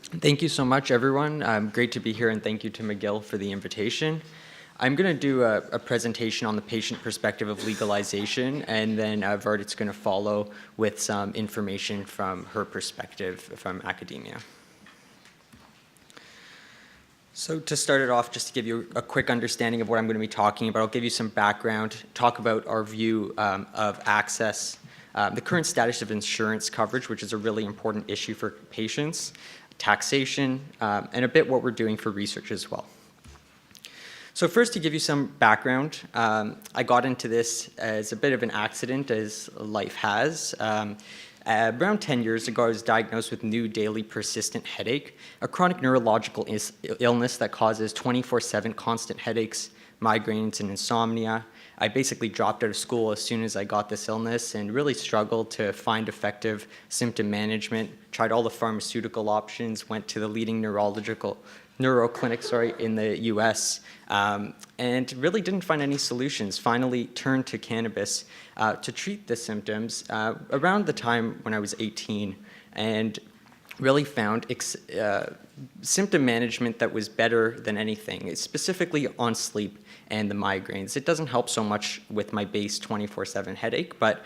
Thank you so much, everyone. Great to be here, and thank you to McGill for the invitation. I'm going to do a presentation on the patient perspective of legalization, and then Verdit's going to follow with some information from her perspective from academia. So to start it off, just to give you a quick understanding of what I'm going to be talking about, I'll give you some background, talk about our view of access, the current status of insurance coverage, which is a really important issue for patients, taxation, and a bit what we're doing for research as well. So first, to give you some background, I got into this as a bit of an accident, as life has. Around 10 years ago, I was diagnosed with new daily persistent headache, a chronic neurological illness that causes 24/7 constant headaches, migraines, and insomnia. I basically dropped out of school as soon as I got this illness and really struggled to find effective symptom management, tried all the pharmaceutical options, went to the leading neuro clinic in the US, and really didn't find any solutions. Finally turned to cannabis to treat the symptoms around the time when I was 18, and really found symptom management that was better than anything, specifically on sleep and the migraines. It doesn't help so much with my base 24/7 headache, but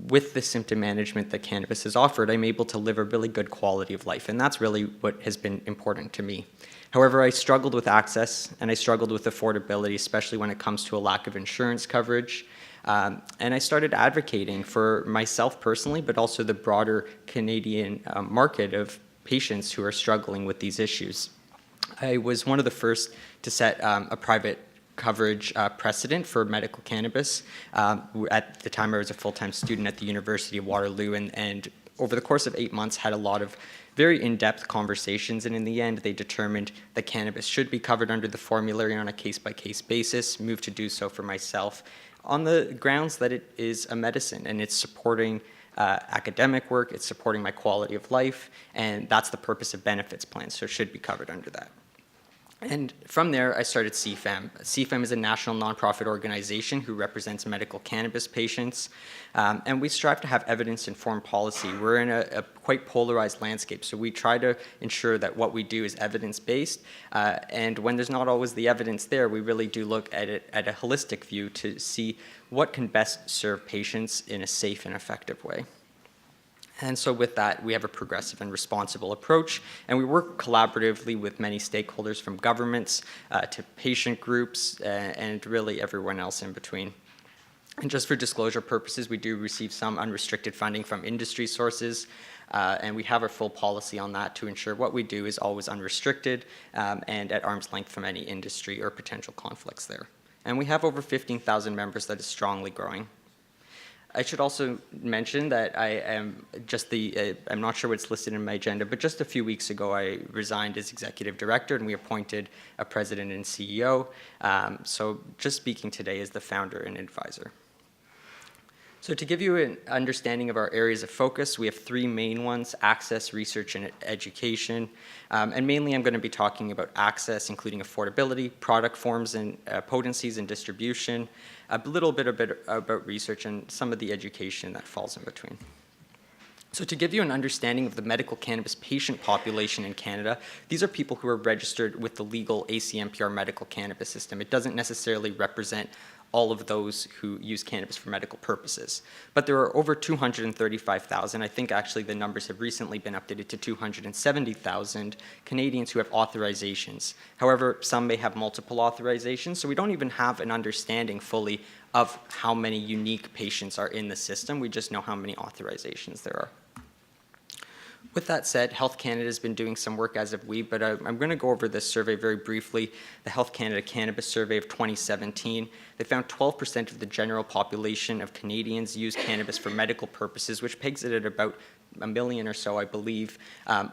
with the symptom management that cannabis has offered, I'm able to live a really good quality of life, and that's really what has been important to me. However, I struggled with access, and I struggled with affordability, especially when it comes to a lack of insurance coverage. And I started advocating for myself personally, but also the broader Canadian market of patients who are struggling with these issues. I was one of the first to set a private coverage precedent for medical cannabis. At the time, I was a full-time student at the University of Waterloo, and over the course of 8 months, had a lot of very in-depth conversations, and in the end, they determined that cannabis should be covered under the formulary on a case-by-case basis, moved to do so for myself, on the grounds that it is a medicine, and it's supporting academic work, it's supporting my quality of life, and that's the purpose of benefits plans, so it should be covered under that. And from there, I started CFAM. CFAM is a national nonprofit organization who represents medical cannabis patients, and we strive to have evidence-informed policy. We're in a quite polarized landscape, so we try to ensure that what we do is evidence-based, and when there's not always the evidence there, we really do look at it at a holistic view to see what can best serve patients in a safe and effective way. And so with that, we have a progressive and responsible approach, and we work collaboratively with many stakeholders, from governments to patient groups, and really everyone else in between. And just for disclosure purposes, we do receive some unrestricted funding from industry sources, and we have our full policy on that to ensure what we do is always unrestricted and at arm's length from any industry or potential conflicts there. And we have over 15,000 members that is strongly growing. I should also mention that I am I'm not sure what's listed in my agenda, but just a few weeks ago I resigned as executive director and we appointed a president and CEO. So just speaking today as the founder and advisor. So to give you an understanding of our areas of focus, we have three main ones: access, research, and education. And mainly I'm going to be talking about access, including affordability, product forms and potencies and distribution, a little bit about research, and some of the education that falls in between. So to give you an understanding of the medical cannabis patient population in Canada, these are people who are registered with the legal ACMPR medical cannabis system. It doesn't necessarily represent all of those who use cannabis for medical purposes. But there are over 235,000. I think actually the numbers have recently been updated to 270,000 Canadians who have authorizations. However, some may have multiple authorizations, so we don't even have an understanding fully of how many unique patients are in the system. We just know how many authorizations there are. With that said, Health Canada has been doing some work, as have we, but I'm going to go over this survey very briefly. The Health Canada Cannabis Survey of 2017, they found 12% of the general population of Canadians use cannabis for medical purposes, which pegs it at about 1 million or so, I believe,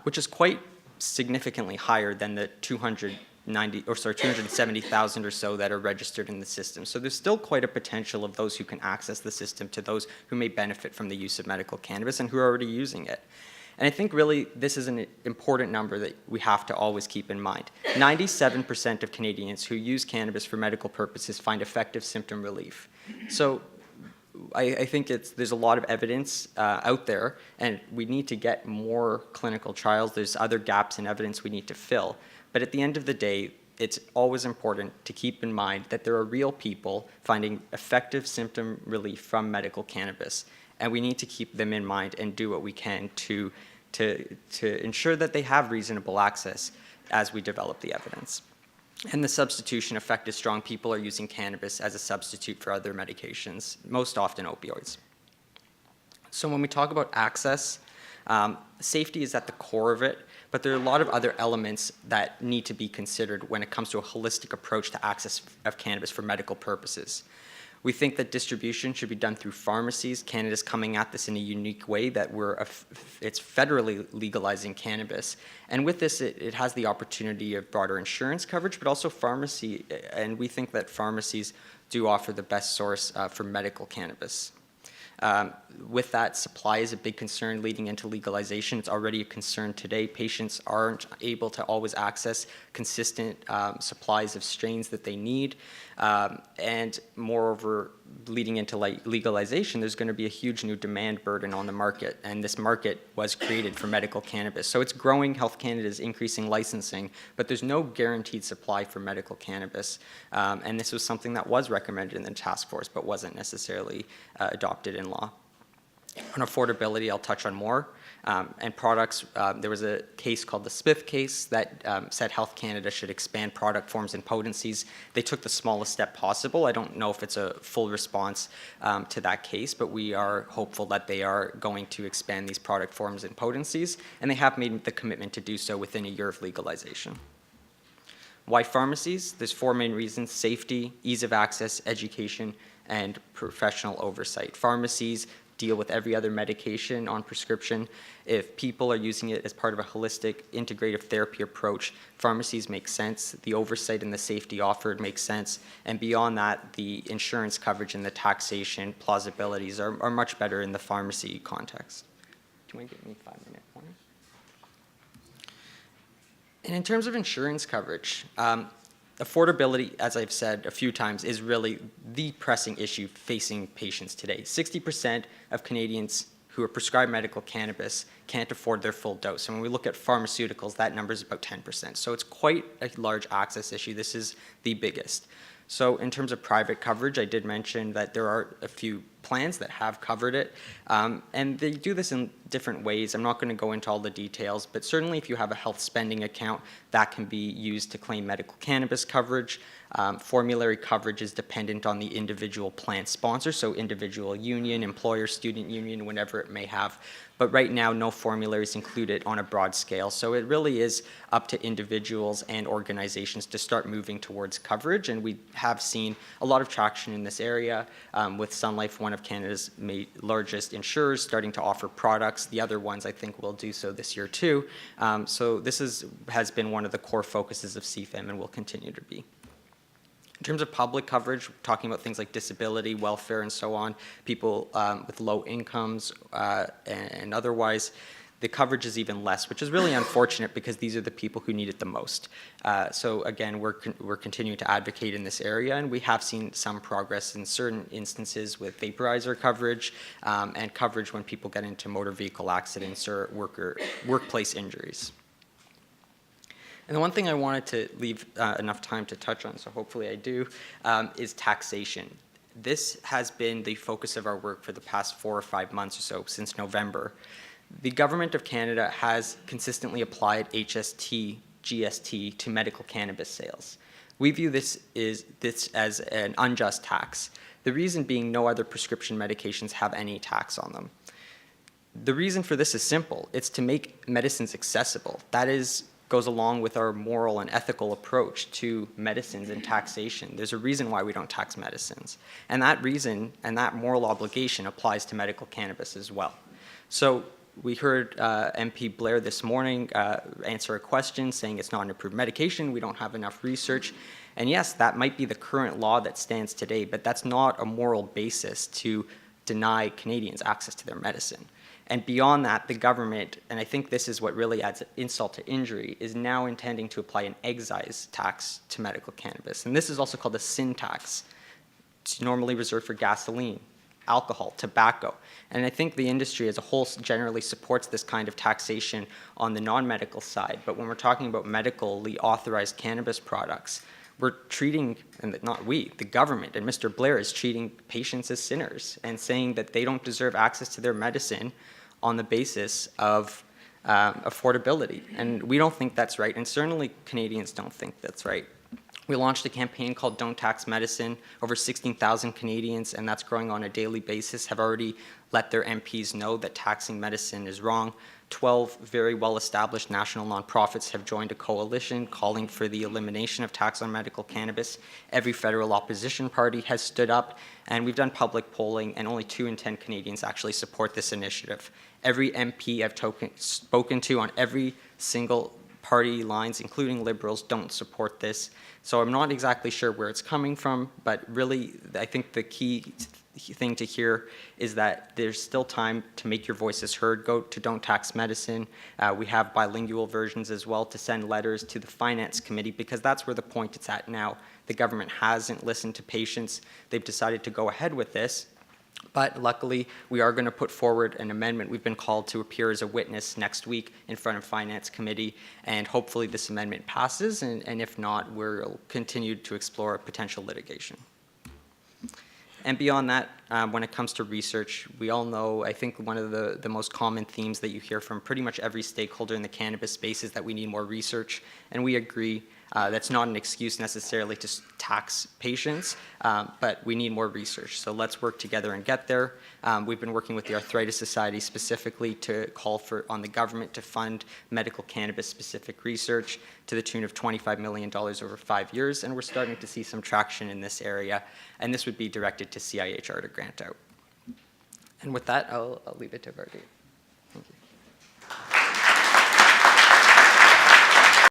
which is quite significantly higher than the 270,000 or so that are registered in the system. So there's still quite a potential of those who can access the system to those who may benefit from the use of medical cannabis and who are already using it. And I think really this is an important number that we have to always keep in mind. 97% of Canadians who use cannabis for medical purposes find effective symptom relief. So I think there's a lot of evidence out there, and we need to get more clinical trials. There's other gaps in evidence we need to fill. But at the end of the day, it's always important to keep in mind that there are real people finding effective symptom relief from medical cannabis, and we need to keep them in mind and do what we can to ensure that they have reasonable access as we develop the evidence. And the substitution effect is strong. People are using cannabis as a substitute for other medications, most often opioids. So when we talk about access, safety is at the core of it, but there are a lot of other elements that need to be considered when it comes to a holistic approach to access of cannabis for medical purposes. We think that distribution should be done through pharmacies. Canada's coming at this in a unique way that it's federally legalizing cannabis. And with this, it has the opportunity of broader insurance coverage, but also pharmacy. And we think that pharmacies do offer the best source for medical cannabis. With that, supply is a big concern leading into legalization. It's already a concern today. Patients aren't able to always access consistent supplies of strains that they need. And moreover, leading into legalization, there's going to be a huge new demand burden on the market. And this market was created for medical cannabis. So it's growing. Health Canada is increasing licensing, but there's no guaranteed supply for medical cannabis. And this was something that was recommended in the task force, but wasn't necessarily adopted in law. On affordability, I'll touch on more. And products, there was a case called the Smith case that said Health Canada should expand product forms and potencies. They took the smallest step possible. I don't know if it's a full response to that case, but we are hopeful that they are going to expand these product forms and potencies, and they have made the commitment to do so within a year of legalization. Why pharmacies? There's 4 main reasons: safety, ease of access, education, and professional oversight. Pharmacies deal with every other medication on prescription. If people are using it as part of a holistic, integrative therapy approach, pharmacies make sense. The oversight and the safety offered makes sense. And beyond that, the insurance coverage and the taxation plausibilities are much better in the pharmacy context. Do you want to give me a 5-minute warning? And in terms of insurance coverage, affordability, as I've said a few times, is really the pressing issue facing patients today. 60% of Canadians who are prescribed medical cannabis can't afford their full dose. And when we look at pharmaceuticals, that number is about 10%. So it's quite a large access issue. This is the biggest. So in terms of private coverage, I did mention that there are a few plans that have covered it, and they do this in different ways. I'm not going to go into all the details, but certainly if you have a health spending account, that can be used to claim medical cannabis coverage. Formulary coverage is dependent on the individual plan sponsor, so individual union, employer, student union, whenever it may have. But right now, no formulary is included on a broad scale. So it really is up to individuals and organizations to start moving towards coverage. And we have seen a lot of traction in this area, with Sun Life, one of Canada's largest insurers, starting to offer products. The other ones, I think, will do so this year too. So this has been one of the core focuses of CFIM and will continue to be. In terms of public coverage, talking about things like disability, welfare, and so on, people with low incomes and otherwise, the coverage is even less, which is really unfortunate because these are the people who need it the most. So again, we're continuing to advocate in this area, and we have seen some progress in certain instances with vaporizer coverage and coverage when people get into motor vehicle accidents or workplace injuries. And the one thing I wanted to leave enough time to touch on, so hopefully I do, is taxation. This has been the focus of our work for the past 4 or 5 months or so, since November. The Government of Canada has consistently applied HST, GST to medical cannabis sales. We view this as an unjust tax. The reason being no other prescription medications have any tax on them. The reason for this is simple. It's to make medicines accessible. That goes along with our moral and ethical approach to medicines and taxation. There's a reason why we don't tax medicines. And that reason and that moral obligation applies to medical cannabis as well. So we heard MP Blair this morning answer a question saying it's not an approved medication, we don't have enough research. And yes, that might be the current law that stands today, but that's not a moral basis to deny Canadians access to their medicine. And beyond that, the government, and I think this is what really adds insult to injury, is now intending to apply an excise tax to medical cannabis. And this is also called a sin tax. It's normally reserved for gasoline, alcohol, tobacco. And I think the industry as a whole generally supports this kind of taxation on the non-medical side. But when we're talking about medically authorized cannabis products, we're treating, and not we, the government and Mr. Blair is treating patients as sinners and saying that they don't deserve access to their medicine on the basis of affordability. And we don't think that's right, and certainly Canadians don't think that's right. We launched a campaign called Don't Tax Medicine. Over 16,000 Canadians, and that's growing on a daily basis, have already let their MPs know that taxing medicine is wrong. 12 very well-established national nonprofits have joined a coalition calling for the elimination of tax on medical cannabis. Every federal opposition party has stood up, and we've done public polling, and only 2 in 10 Canadians actually support this initiative. Every MP I've spoken to on every single party lines, including Liberals, don't support this. So I'm not exactly sure where it's coming from, but really I think the key thing to hear is that there's still time to make your voices heard. Go to Don't Tax Medicine. We have bilingual versions as well to send letters to the Finance Committee, because that's where the point it's at now. The government hasn't listened to patients. They've decided to go ahead with this. But luckily, we are going to put forward an amendment. We've been called to appear as a witness next week in front of Finance Committee, and hopefully this amendment passes, and if not, we'll continue to explore potential litigation. And beyond that, when it comes to research, we all know, I think one of the most common themes that you hear from pretty much every stakeholder in the cannabis space is that we need more research, and we agree. That's not an excuse necessarily to tax patients, but we need more research. So let's work together and get there. We've been working with the Arthritis Society specifically to call on the government to fund medical cannabis-specific research to the tune of $25 million over 5 years, and we're starting to see some traction in this area, and this would be directed to CIHR to grant out. And with that, I'll leave it to Vardy.